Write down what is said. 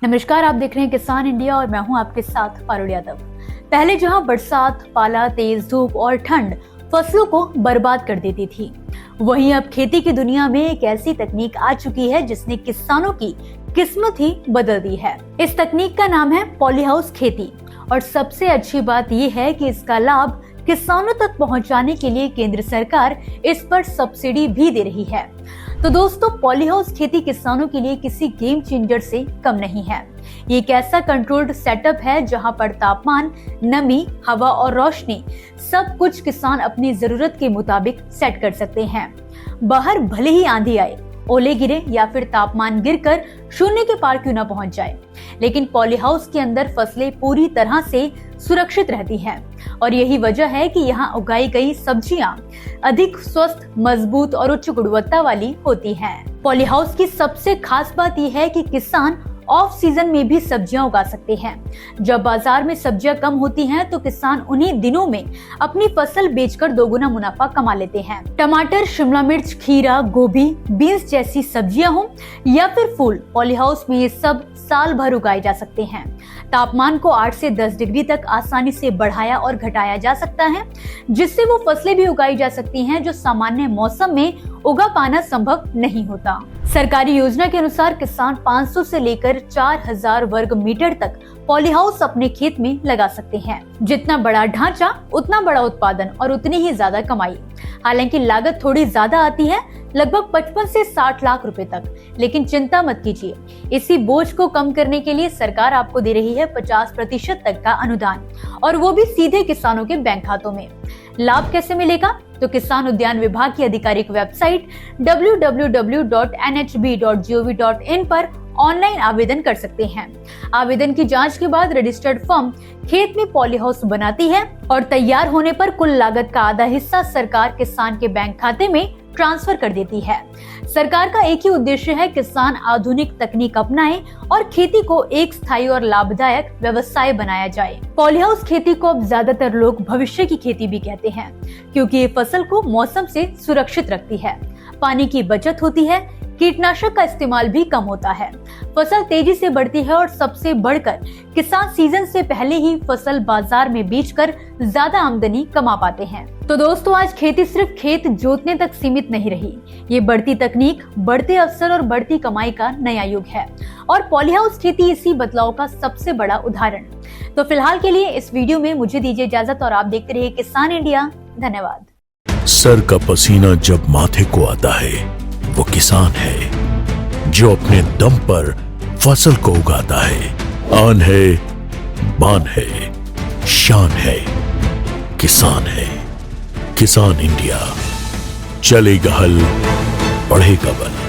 नमस्कार, आप देख रहे हैं किसान इंडिया और मैं हूं आपके साथ पारुल यादव। पहले जहां बरसात, पाला, तेज धूप और ठंड फसलों को बर्बाद कर देती थी, वहीं अब खेती की दुनिया में एक ऐसी तकनीक आ चुकी है जिसने किसानों की किस्मत ही बदल दी है। इस तकनीक का नाम है पॉली हाउस खेती और सबसे अच्छी बात ये है कि इसका लाभ किसानों तक पहुंचाने के लिए केंद्र सरकार इस पर सब्सिडी भी दे रही है। तो दोस्तों, पॉली हाउस खेती किसानों के लिए किसी गेम चेंजर से कम नहीं है। ये एक ऐसा कंट्रोल्ड सेटअप है जहां पर तापमान, नमी, हवा और रोशनी सब कुछ किसान अपनी जरूरत के मुताबिक सेट कर सकते हैं। बाहर भले ही आंधी आए, ओले गिरे या फिर तापमान गिरकर शून्य के पार क्यों न पहुंच जाए, लेकिन पॉली हाउस के अंदर फसलें पूरी तरह से सुरक्षित रहती हैं और यही वजह है कि यहाँ उगाई गई सब्जियां अधिक स्वस्थ, मजबूत और उच्च गुणवत्ता वाली होती हैं। पॉली हाउस की सबसे खास बात यह है कि किसान ऑफ सीजन में भी सब्जियां उगा सकते हैं। जब बाजार में सब्जियां कम होती हैं तो किसान उन्हीं दिनों में अपनी फसल बेचकर दोगुना मुनाफा कमा लेते हैं। टमाटर, शिमला मिर्च, खीरा, गोभी, बीन्स जैसी सब्जियां हों या फिर फूल, पॉली हाउस में ये सब साल भर उगाए जा सकते हैं। तापमान को 8 से 10 डिग्री तक आसानी से बढ़ाया और घटाया जा सकता है, जिससे वो फसलें भी उगाई जा सकती हैं जो सामान्य मौसम में उगा पाना संभव नहीं होता। सरकारी योजना के अनुसार किसान 500 से लेकर 4000 वर्ग मीटर तक पॉली हाउस अपने खेत में लगा सकते हैं। जितना बड़ा ढांचा उतना बड़ा उत्पादन और उतनी ही ज्यादा कमाई। हालांकि लागत थोड़ी ज्यादा आती है, लगभग 55 से 60 लाख रुपए तक, लेकिन चिंता मत कीजिए, इसी बोझ को कम करने के लिए सरकार आपको दे रही है 50% तक का अनुदान और वो भी सीधे किसानों के बैंक खातों में। लाभ कैसे मिलेगा? तो किसान उद्यान विभाग की आधिकारिक वेबसाइट www.nhb.gov.in पर ऑनलाइन आवेदन कर सकते हैं। आवेदन की जांच के बाद रजिस्टर्ड फर्म खेत में पॉली हाउस बनाती है और तैयार होने पर कुल लागत का आधा हिस्सा सरकार किसान के बैंक खाते में ट्रांसफर कर देती है। सरकार का एक ही उद्देश्य है, किसान आधुनिक तकनीक अपनाएं और खेती को एक स्थायी और लाभदायक व्यवसाय बनाया जाए। पॉली हाउस खेती को अब ज्यादातर लोग भविष्य की खेती भी कहते हैं, क्योंकि ये फसल को मौसम से सुरक्षित रखती है, पानी की बचत होती है, कीटनाशक का इस्तेमाल भी कम होता है, फसल तेजी से बढ़ती है और सबसे बढ़कर किसान सीजन से पहले ही फसल बाजार में बेचकर ज्यादा आमदनी कमा पाते हैं। तो दोस्तों, आज खेती सिर्फ खेत जोतने तक सीमित नहीं रही। ये बढ़ती तकनीक, बढ़ते अवसर और बढ़ती कमाई का नया युग है और पॉली हाउस खेती इसी बदलाव का सबसे बड़ा उदाहरण। तो फिलहाल के लिए इस वीडियो में मुझे दीजिए इजाजत और आप देखते रहिए किसान इंडिया। धन्यवाद। सर का पसीना जब माथे को आता है वो किसान है जो अपने दम पर फसल को उगाता है। आन है, बान है, शान है, किसान है। किसान इंडिया, चलेगा हल, बढ़ेगा बल।